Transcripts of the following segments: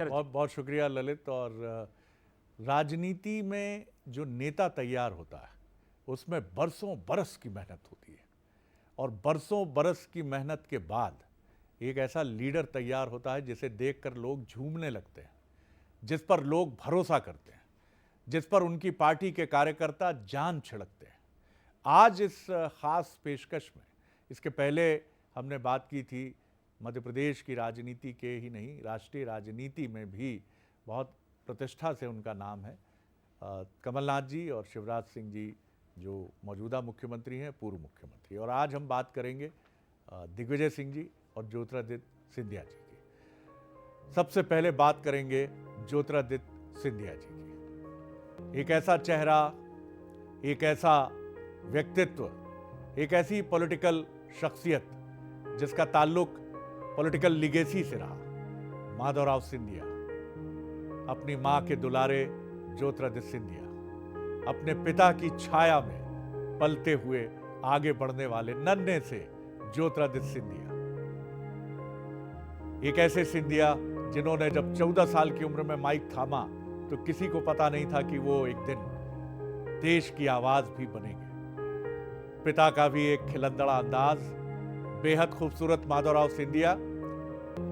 बहुत बहुत शुक्रिया ललित। और राजनीति में जो नेता तैयार होता है उसमें बरसों बरस की मेहनत होती है, और बरसों बरस की मेहनत के बाद एक ऐसा लीडर तैयार होता है जिसे देखकर लोग झूमने लगते हैं, जिस पर लोग भरोसा करते हैं, जिस पर उनकी पार्टी के कार्यकर्ता जान छिड़कते हैं। आज इस खास पेशकश में, इसके पहले हमने बात की थी मध्य प्रदेश की राजनीति के ही नहीं, राष्ट्रीय राजनीति में भी बहुत प्रतिष्ठा से उनका नाम है, कमलनाथ जी और शिवराज सिंह जी जो मौजूदा मुख्यमंत्री हैं, पूर्व मुख्यमंत्री। और आज हम बात करेंगे दिग्विजय सिंह जी और ज्योतिरादित्य सिंधिया जी की। सबसे पहले बात करेंगे ज्योतिरादित्य सिंधिया जी की। एक ऐसा चेहरा, एक ऐसा व्यक्तित्व, एक ऐसी पॉलिटिकल शख्सियत जिसका ताल्लुक पॉलिटिकल लिगेसी से रहा। माधवराव सिंधिया, अपनी मां के दुलारे ज्योतिरादित्य सिंधिया, अपने पिता की छाया में पलते हुए आगे बढ़ने वाले नन्हे से ज्योतिरादित्य सिंधिया। एक ऐसे सिंधिया जिन्होंने जब 14 साल की उम्र में माइक थामा तो किसी को पता नहीं था कि वो एक दिन देश की आवाज भी बनेंगे। पिता का भी एक खिलंदड़ा अंदाज, बेहद खूबसूरत माधवराव सिंधिया,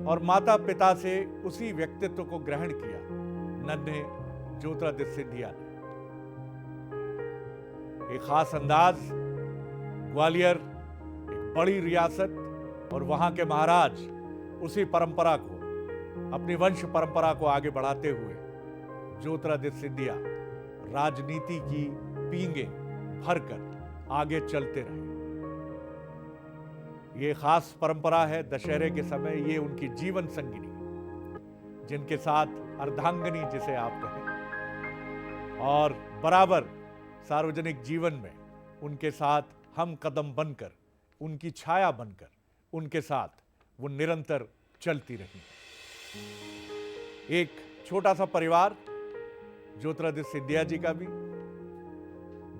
और माता पिता से उसी व्यक्तित्व को ग्रहण किया नन्हे ज्योतिरादित्य सिंधिया ने। एक खास अंदाज, ग्वालियर एक बड़ी रियासत और वहां के महाराज उसी परंपरा को, अपनी वंश परंपरा को आगे बढ़ाते हुए ज्योतिरादित्य सिंधिया राजनीति की पींगे भरकर आगे चलते रहे। ये खास परंपरा है दशहरे के समय, ये उनकी जीवन संगिनी, जिनके साथ अर्धांगिनी जिसे आप कहें, और बराबर सार्वजनिक जीवन में उनके साथ हम कदम बनकर, उनकी छाया बनकर उनके साथ वो निरंतर चलती रही। एक छोटा सा परिवार ज्योतिरादित्य सिंधिया जी का भी,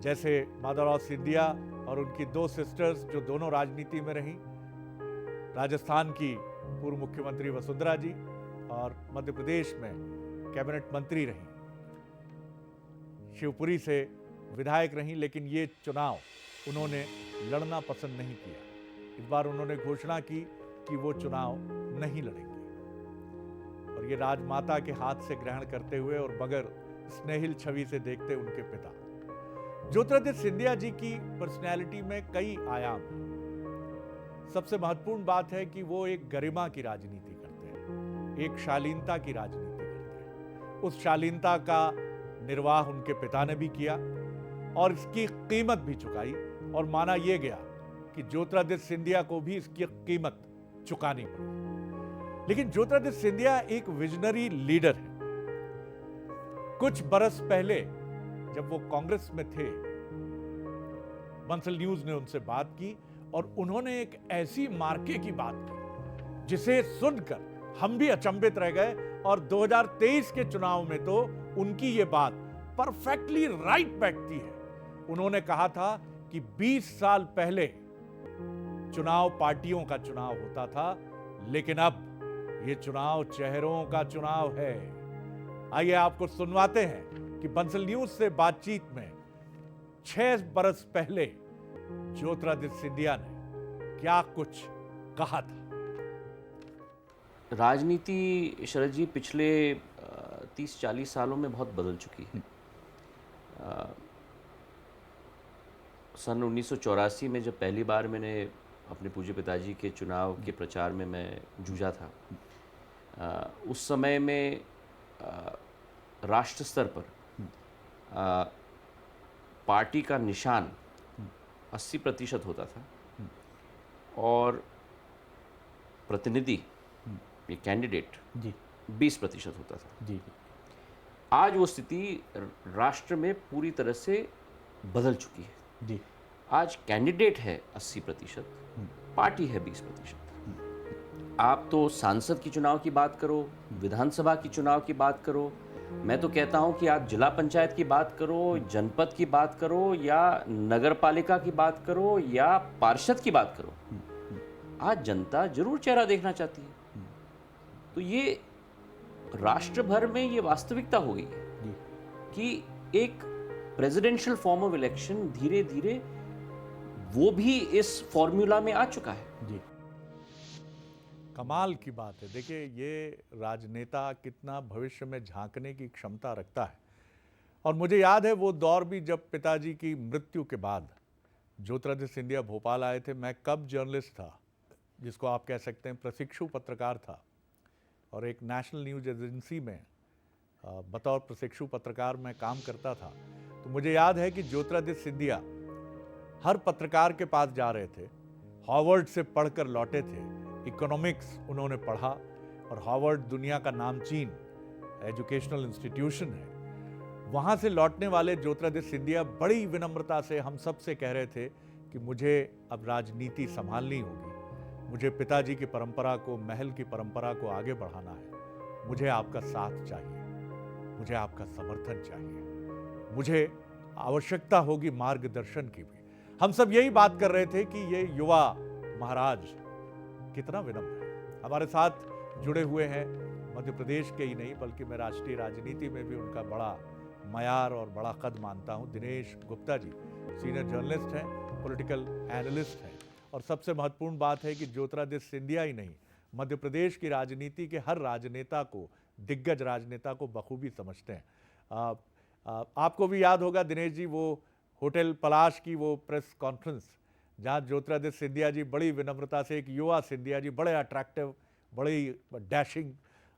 जैसे माधवराव सिंधिया और उनकी 2 सिस्टर्स जो दोनों राजनीति में रहीं, राजस्थान की पूर्व मुख्यमंत्री वसुंधरा जी और मध्य प्रदेश में कैबिनेट मंत्री रहीं, शिवपुरी से विधायक रहीं, लेकिन ये चुनाव उन्होंने लड़ना पसंद नहीं किया। इस बार उन्होंने घोषणा की कि वो चुनाव नहीं लड़ेंगे, और ये राजमाता के हाथ से ग्रहण करते हुए और बगैर स्नेहिल छवि से देखते उनके पिता। ज्योतिरादित्य सिंधिया जी की पर्सनैलिटी में कई आयाम हैं। सबसे महत्वपूर्ण बात है कि वो एक गरिमा की राजनीति करते हैं, एक शालीनता की राजनीति करते हैं। उस शालीनता का निर्वाह उनके पिता ने भी किया और इसकी कीमत भी चुकाई, और माना यह गया कि ज्योतिरादित्य सिंधिया को भी इसकी कीमत चुकानी पड़ी। लेकिन ज्योतिरादित्य सिंधिया एक विजनरी लीडर है। कुछ बरस पहले जब वो कांग्रेस में थे, बंसल न्यूज ने उनसे बात की और उन्होंने एक ऐसी मार्के की बात की जिसे सुनकर हम भी अचंभित रह गए, और 2023 के चुनाव में तो उनकी ये बात परफेक्टली राइट बैठती है। उन्होंने कहा था कि 20 साल पहले चुनाव पार्टियों का चुनाव होता था, लेकिन अब ये चुनाव चेहरों का चुनाव है। आइए आपको सुनवाते हैं कि बंसल न्यूज से बातचीत में 6 बरस पहले ज्योतिरादित्य सिंधिया ने क्या कुछ कहा था। राजनीति शरद जी पिछले 30-40 सालों में बहुत बदल चुकी है। सन 1984 में जब पहली बार मैंने अपने पूज्य पिताजी के चुनाव के प्रचार में मैं जूझा था, उस समय में राष्ट्र स्तर पर पार्टी का निशान 80% होता था और प्रतिनिधि ये कैंडिडेट 20% होता था। जी। आज वो स्थिति राष्ट्र में पूरी तरह से बदल चुकी है। जी। आज कैंडिडेट है 80%, पार्टी है 20%। आप तो सांसद की चुनाव की बात करो, विधानसभा की चुनाव की बात करो, मैं तो कहता हूं कि आप जिला पंचायत की बात करो, जनपद की बात करो, या नगर पालिका की बात करो, या पार्षद की बात करो, आज जनता जरूर चेहरा देखना चाहती है। तो ये राष्ट्र भर में ये वास्तविकता हो गई है जी कि एक प्रेसिडेंशियल फॉर्म ऑफ इलेक्शन धीरे धीरे वो भी इस फॉर्मूला में आ चुका है। जी कमाल की बात है। देखिए, ये राजनेता कितना भविष्य में झांकने की क्षमता रखता है। और मुझे याद है वो दौर भी जब पिताजी की मृत्यु के बाद ज्योतिरादित्य सिंधिया भोपाल आए थे। मैं कब जर्नलिस्ट था, जिसको आप कह सकते हैं प्रशिक्षु पत्रकार था, और एक नेशनल न्यूज एजेंसी में बतौर प्रशिक्षु पत्रकार मैं काम करता था। तो मुझे याद है कि ज्योतिरादित्य सिंधिया हर पत्रकार के पास जा रहे थे, हार्वर्ड से पढ़कर लौटे थे, इकोनॉमिक्स उन्होंने पढ़ा, और हार्वर्ड दुनिया का नामचीन एजुकेशनल इंस्टीट्यूशन है। वहाँ से लौटने वाले ज्योतिरादित्य सिंधिया बड़ी विनम्रता से हम सब से कह रहे थे कि मुझे अब राजनीति संभालनी होगी, मुझे पिताजी की परंपरा को, महल की परंपरा को आगे बढ़ाना है, मुझे आपका साथ चाहिए, मुझे आपका समर्थन चाहिए, मुझे आवश्यकता होगी मार्गदर्शन की भी। हम सब यही बात कर रहे थे कि ये युवा महाराज कितना विनम्र है। हमारे साथ जुड़े हुए हैं मध्य प्रदेश के ही नहीं बल्कि मैं राष्ट्रीय राजनीति में भी उनका बड़ा मयार और बड़ा कद मानता हूं। दिनेश गुप्ता जी सीनियर जर्नलिस्ट हैं, पॉलिटिकल एनालिस्ट हैं, और सबसे महत्वपूर्ण बात है कि ज्योतिरादित्य सिंधिया ही नहीं, मध्य प्रदेश की राजनीति के हर राजनेता को, दिग्गज राजनेता को बखूबी समझते हैं। आपको भी याद होगा दिनेश जी, वो होटल पलाश की वो प्रेस कॉन्फ्रेंस जहाँ ज्योतिरादित्य सिंधिया जी बड़ी विनम्रता से, एक युवा सिंधिया जी, बड़े अट्रैक्टिव, बड़ी डैशिंग,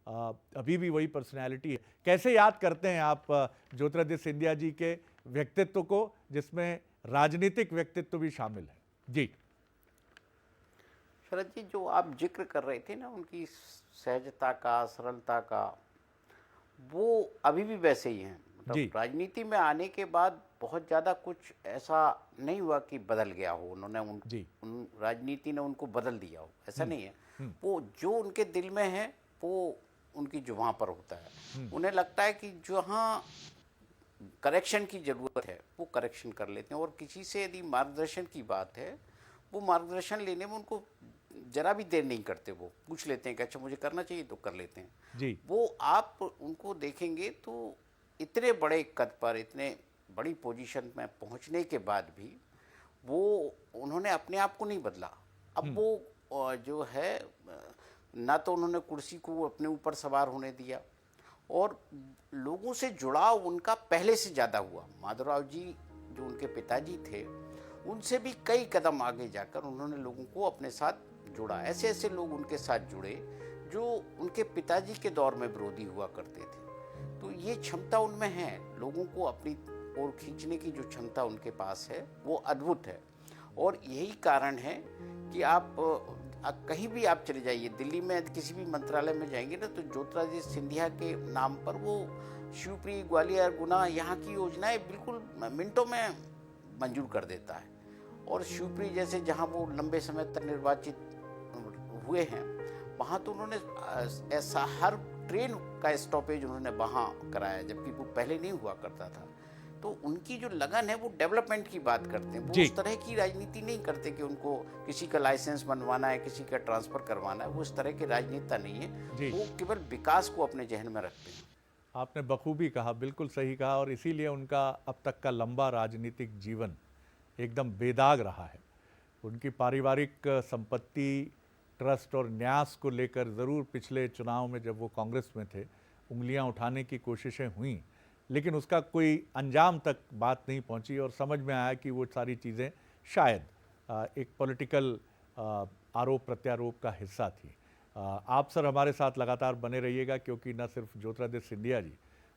अभी भी वही पर्सनैलिटी है। कैसे याद करते हैं आप ज्योतिरादित्य सिंधिया जी के व्यक्तित्व को, जिसमें राजनीतिक व्यक्तित्व भी शामिल है? जी शरद जी, जो आप जिक्र कर रहे थे ना उनकी सहजता का, सरलता का, वो अभी भी वैसे ही हैं। मतलब राजनीति में आने के बाद बहुत ज़्यादा कुछ ऐसा नहीं हुआ कि बदल गया हो, उन्होंने उन राजनीति ने उनको बदल दिया हो, ऐसा नहीं है। वो जो उनके दिल में है वो उनकी जुबान पर होता है। उन्हें लगता है कि जहाँ करेक्शन की ज़रूरत है वो करेक्शन कर लेते हैं, और किसी से यदि मार्गदर्शन की बात है, वो मार्गदर्शन लेने में उनको जरा भी देर नहीं करते। वो पूछ लेते हैं कि अच्छा मुझे करना चाहिए तो कर लेते हैं जी। वो आप उनको देखेंगे तो इतने बड़े कद पर, इतने बड़ी पोजीशन में पहुंचने के बाद भी वो उन्होंने अपने आप को नहीं बदला। अब वो जो है, ना तो उन्होंने कुर्सी को अपने ऊपर सवार होने दिया, और लोगों से जुड़ाव उनका पहले से ज़्यादा हुआ। माधवराव जी जो उनके पिताजी थे, उनसे भी कई कदम आगे जाकर उन्होंने लोगों को अपने साथ जुड़ा। ऐसे ऐसे लोग उनके साथ जुड़े जो उनके पिताजी के दौर में विरोधी हुआ करते थे। तो ये क्षमता उनमें है, लोगों को अपनी ओर खींचने की जो क्षमता उनके पास है वो अद्भुत है। और यही कारण है कि आप कहीं भी आप चले जाइए, दिल्ली में किसी भी मंत्रालय में जाएंगे ना, तो ज्योतिरादित्य सिंधिया के नाम पर वो शिवपुरी, ग्वालियर, गुना, यहाँ की योजनाएं बिल्कुल मिनटों में मंजूर कर देता है। और शिवपुरी जैसे जहाँ वो लंबे समय तक निर्वाचित हुए हैं, वहाँ तो उन्होंने ऐसा हर ट्रेन का स्टॉपेज उन्होंने वहाँ कराया, जबकि वो पहले नहीं हुआ करता था। तो उनकी जो लगन है वो डेवलपमेंट की बात करते हैं। वो उस तरह की राजनीति नहीं करते कि उनको किसी का लाइसेंस बनवाना है, किसी का ट्रांसफर करवाना है। वो इस तरह के राजनेता नहीं है, वो केवल विकास को अपने जहन में रखते हैं। आपने बखूबी कहा, बिल्कुल सही कहा, और इसीलिए उनका अब तक का लंबा राजनीतिक जीवन एकदम बेदाग रहा है। उनकी पारिवारिक संपत्ति, ट्रस्ट और न्यास को लेकर ज़रूर पिछले चुनाव में जब वो कांग्रेस में थे उंगलियां उठाने की कोशिशें हुई, लेकिन उसका कोई अंजाम तक बात नहीं पहुंची, और समझ में आया कि वो सारी चीज़ें शायद एक पॉलिटिकल आरोप प्रत्यारोप का हिस्सा थी। आप सर हमारे साथ लगातार बने रहिएगा, क्योंकि न सिर्फ ज्योतिरादित्य सिंधिया जी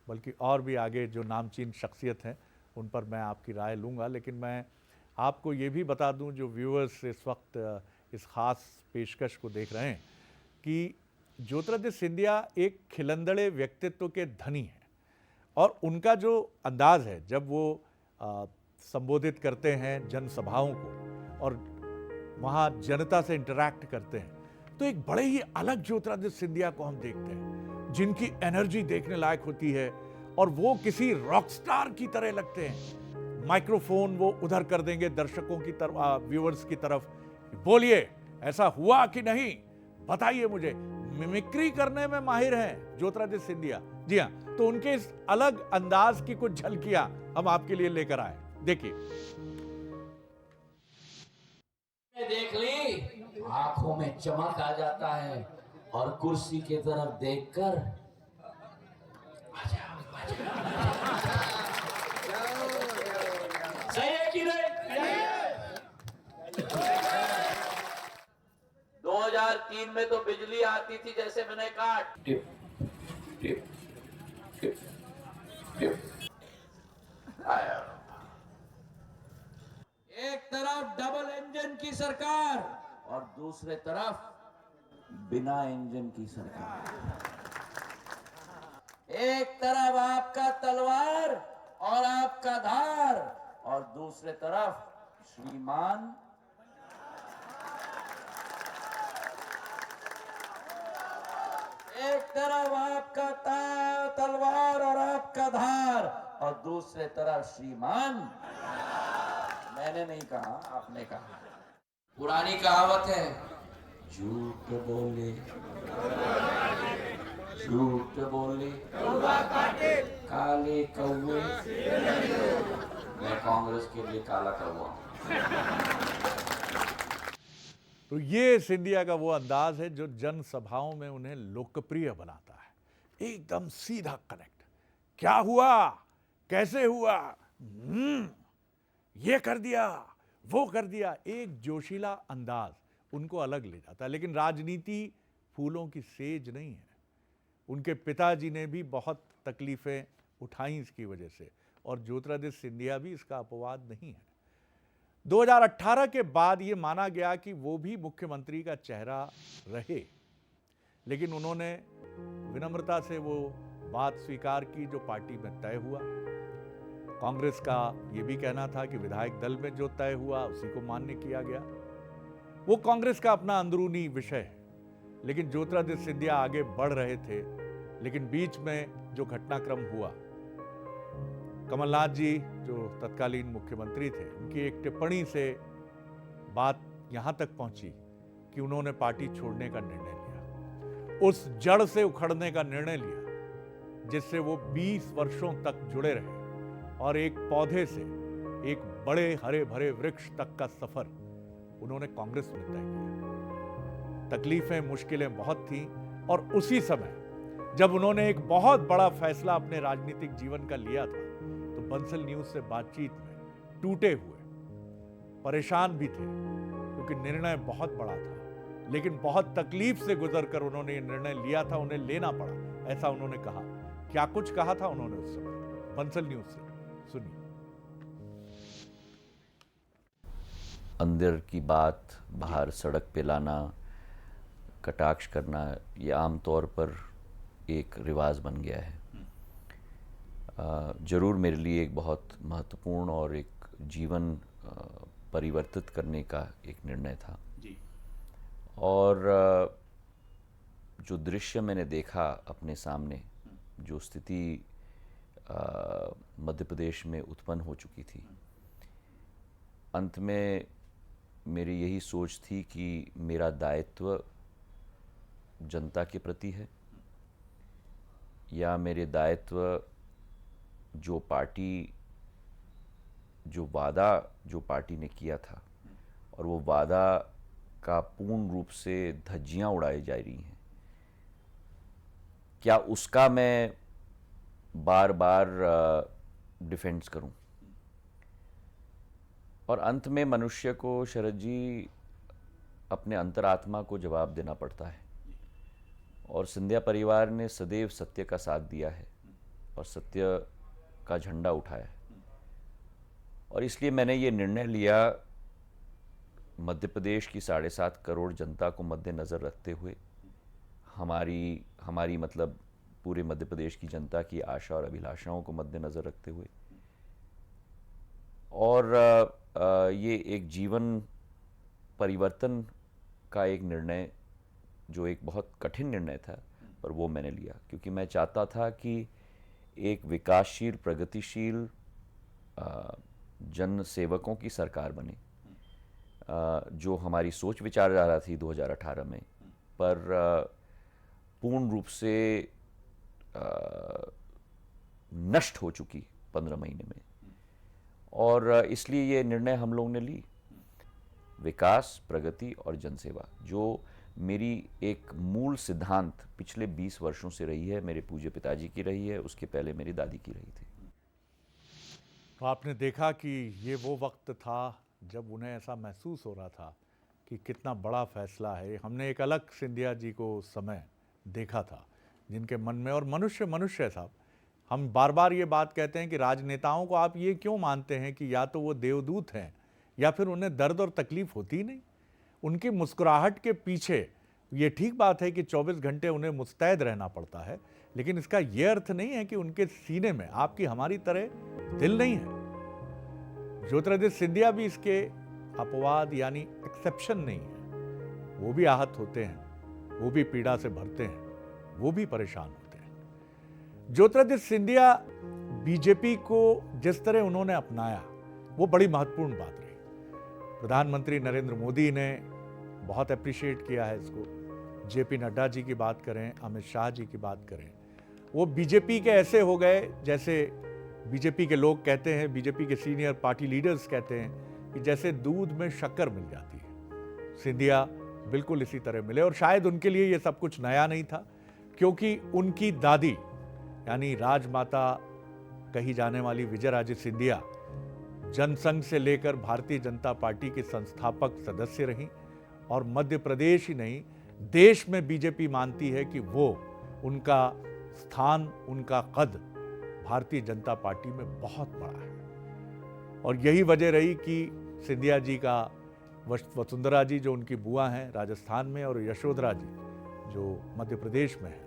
बल्कि और भी आगे जो नामचीन शख्सियत हैं उन पर मैं आपकी राय लूँगा। लेकिन मैं आपको ये भी बता दूँ, जो व्यूअर्स इस वक्त इस ख़ास पेशकश को देख रहे हैं, कि ज्योतिरादित्य सिंधिया एक खिलंदड़े व्यक्तित्व के धनी हैं, और उनका जो अंदाज़ है जब वो संबोधित करते हैं जनसभाओं को और वहाँ जनता से इंटरैक्ट करते हैं, तो एक बड़े ही अलग ज्योतिरादित्य सिंधिया को हम देखते हैं, जिनकी एनर्जी देखने लायक होती है, और वो किसी रॉकस्टार की तरह लगते हैं। माइक्रोफोन वो उधर कर देंगे दर्शकों की तरफ, व्यूअर्स की तरफ, बोलिए ऐसा हुआ कि नहीं, बताइए मुझे, मिमिक्री करने में माहिर हैं ज्योतिरादित्य सिंधिया। जी हाँ, तो उनके इस अलग अंदाज की कुछ झलकियां हम आपके लिए लेकर आए। देखिए। देख ली, आंखों में चमक आ जाता है और कुर्सी की तरफ देखकर सही है कि नहीं? 2003 में तो बिजली आती थी जैसे मैंने कहा, टिप टिप टिप टिप। आया। एक तरफ डबल इंजन की सरकार और दूसरे तरफ बिना इंजन की सरकार। एक तरफ आपका तलवार और आपका धार और दूसरे तरफ श्रीमान एक तरफ आपका तलवार और आपका धार और दूसरे तरफ श्रीमान। मैंने नहीं कहा, आपने कहा। पुरानी कहावत है, झूठ बोले काले कौवे। मैं कांग्रेस के लिए काला कौवा हूं। तो ये सिंधिया का वो अंदाज है जो जनसभाओं में उन्हें लोकप्रिय बनाता है। एकदम सीधा कनेक्ट। क्या हुआ, कैसे हुआ, ये कर दिया, वो कर दिया। एक जोशीला अंदाज उनको अलग ले जाता है। लेकिन राजनीति फूलों की सेज नहीं है। उनके पिताजी ने भी बहुत तकलीफें उठाई इसकी वजह से, और ज्योतिरादित्य सिंधिया भी इसका अपवाद नहीं है। 2018 के बाद यह माना गया कि वो भी मुख्यमंत्री का चेहरा रहे, लेकिन उन्होंने विनम्रता से वो बात स्वीकार की जो पार्टी में तय हुआ। कांग्रेस का यह भी कहना था कि विधायक दल में जो तय हुआ उसी को मान्य किया गया। वो कांग्रेस का अपना अंदरूनी विषय है, लेकिन ज्योतिरादित्य सिंधिया आगे बढ़ रहे थे। लेकिन बीच में जो घटनाक्रम हुआ, कमलनाथ जी जो तत्कालीन मुख्यमंत्री थे, उनकी एक टिप्पणी से बात यहां तक पहुंची कि उन्होंने पार्टी छोड़ने का निर्णय लिया। उस जड़ से उखड़ने का निर्णय लिया जिससे वो 20 वर्षों तक जुड़े रहे, और एक पौधे से एक बड़े हरे भरे वृक्ष तक का सफर उन्होंने कांग्रेस में तय किया। तकलीफें, मुश्किलें बहुत थीं, और उसी समय जब उन्होंने एक बहुत बड़ा फैसला अपने राजनीतिक जीवन का लिया था, तो बंसल न्यूज से बातचीत में टूटे हुए, परेशान भी थे, क्योंकि निर्णय बहुत बड़ा था। लेकिन बहुत तकलीफ से गुजरकर उन्होंने ये निर्णय लिया था, उन्हें लेना पड़ा, ऐसा उन्होंने कहा। क्या कुछ कहा था उन्होंने उस समय बंसल न्यूज से, सुनिए। अंदर की बात बाहर सड़क पे लाना, कटाक्ष करना, ये आमतौर पर एक रिवाज बन गया है। ज़रूर मेरे लिए एक बहुत महत्वपूर्ण और एक जीवन परिवर्तित करने का एक निर्णय था जी। और जो दृश्य मैंने देखा अपने सामने, जो स्थिति मध्य प्रदेश में उत्पन्न हो चुकी थी, अंत में मेरी यही सोच थी कि मेरा दायित्व जनता के प्रति है, या मेरे दायित्व जो वादा जो पार्टी ने किया था, और वो वादा का पूर्ण रूप से धज्जियां उड़ाई जा रही हैं, क्या उसका मैं बार बार डिफेंस करूं। और अंत में मनुष्य को, शरद जी, अपने अंतरात्मा को जवाब देना पड़ता है, और सिंधिया परिवार ने सदैव सत्य का साथ दिया है और सत्य का झंडा उठाया है। और इसलिए मैंने ये निर्णय लिया, मध्य प्रदेश की 7.5 करोड़ जनता को मद्देनज़र रखते हुए, हमारी मतलब पूरे मध्य प्रदेश की जनता की आशा और अभिलाषाओं को मद्देनज़र रखते हुए, और ये एक जीवन परिवर्तन का एक निर्णय, जो एक बहुत कठिन निर्णय था, पर वो मैंने लिया, क्योंकि मैं चाहता था कि एक विकासशील, प्रगतिशील जन सेवकों की सरकार बने, जो हमारी सोच विचारधारा थी 2018 में। पर पूर्ण रूप से नष्ट हो चुकी 15 महीने में, और इसलिए ये निर्णय हम लोगों ने ली। विकास, प्रगति और जनसेवा जो मेरी एक मूल सिद्धांत पिछले 20 वर्षों से रही है, मेरे पूज्य पिताजी की रही है, उसके पहले मेरी दादी की रही थी। तो आपने देखा कि ये वो वक्त था जब उन्हें ऐसा महसूस हो रहा था कि कितना बड़ा फैसला है। हमने एक अलग सिंधिया जी को उस समय देखा था, जिनके मन में, और मनुष्य मनुष्य साहब, हम बार बार ये बात कहते हैं कि राजनेताओं को आप ये क्यों मानते हैं कि या तो वो देवदूत हैं या फिर उन्हें दर्द और तकलीफ होती ही नहीं। उनकी मुस्कुराहट के पीछे, ये ठीक बात है कि 24 घंटे उन्हें मुस्तैद रहना पड़ता है, लेकिन इसका यह अर्थ नहीं है कि उनके सीने में आपकी हमारी तरह दिल नहीं है। ज्योतिरादित्य सिंधिया भी इसके अपवाद यानी एक्सेप्शन नहीं है। वो भी आहत होते हैं, वो भी पीड़ा से भरते हैं, वो भी परेशान होते हैं। ज्योतिरादित्य सिंधिया बीजेपी को जिस तरह उन्होंने अपनाया, वो बड़ी महत्वपूर्ण बात रही। प्रधानमंत्री नरेंद्र मोदी ने बहुत अप्रिशिएट किया है इसको। जेपी नड्डा जी की बात करें, अमित शाह जी की बात करें, वो बीजेपी के ऐसे हो गए जैसे बीजेपी के लोग कहते हैं, बीजेपी के सीनियर पार्टी लीडर्स कहते हैं कि जैसे दूध में शक्कर मिल जाती है। सिंधिया बिल्कुल इसी तरह मिले, और शायद उनके लिए ये सब कुछ नया नहीं था, क्योंकि उनकी दादी यानी राजमाता कही जाने वाली विजयराजे सिंधिया जनसंघ से लेकर भारतीय जनता पार्टी के संस्थापक सदस्य रहीं, और मध्य प्रदेश ही नहीं देश में बीजेपी मानती है कि वो, उनका स्थान, उनका कद भारतीय जनता पार्टी में बहुत बड़ा है। और यही वजह रही कि सिंधिया जी का वसुंधरा जी जो उनकी बुआ हैं राजस्थान में, और यशोधरा जी जो मध्य प्रदेश में है,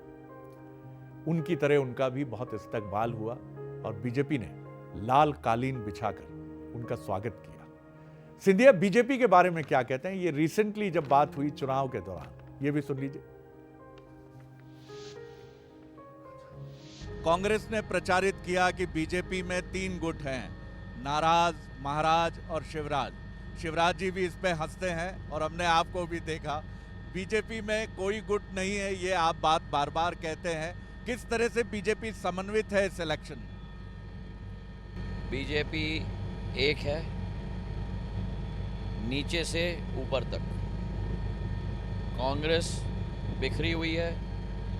उनकी तरह उनका भी बहुत इस्तकबाल हुआ, और बीजेपी ने लाल कालीन बिछाकर उनका स्वागत किया। सिंधिया बीजेपी के बारे में क्या कहते हैं, ये रिसेंटली जब बात हुई चुनाव के दौरान, ये भी सुन लीजिए। कांग्रेस ने प्रचारित किया कि बीजेपी में 3 गुट हैं, नाराज, महाराज और शिवराज। शिवराज जी भी इस पे हंसते हैं, और हमने आपको भी देखा। बीजेपी में कोई गुट नहीं है, ये आप बात बार बार कहते हैं। किस तरह से बीजेपी समन्वित है इस इलेक्शन में? बीजेपी एक है, नीचे से ऊपर तक। कांग्रेस बिखरी हुई है,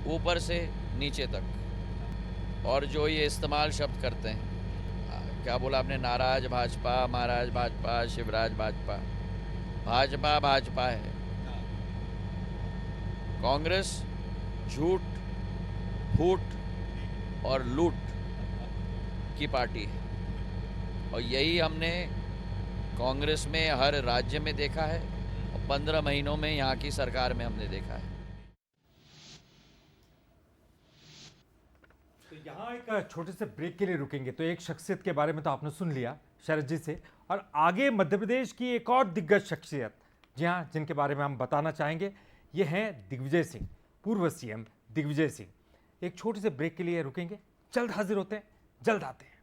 ऊपर से नीचे तक। और जो ये इस्तेमाल शब्द करते हैं, क्या बोला आपने, नाराज भाजपा, महाराज भाजपा, शिवराज भाजपा। भाजपा भाजपा है। कांग्रेस झूठ, फूट और लूट की पार्टी है, और यही हमने कांग्रेस में हर राज्य में देखा है, और 15 महीनों में यहाँ की सरकार में हमने देखा है। तो यहाँ एक छोटे से ब्रेक के लिए रुकेंगे। तो एक शख्सियत के बारे में तो आपने सुन लिया शरद जी से, और आगे मध्य प्रदेश की एक और दिग्गज शख्सियत, जी हाँ, जिनके बारे में हम बताना चाहेंगे, ये हैं दिग्विजय सिंह, पूर्व सीएम दिग्विजय सिंह। एक छोटे से ब्रेक के लिए रुकेंगे, जल्द हाजिर होते हैं, जल्द आते हैं।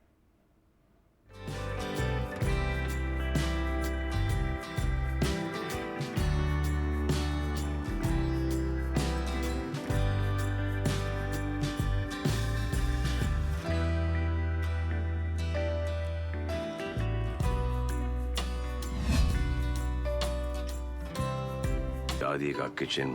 दादी का किचन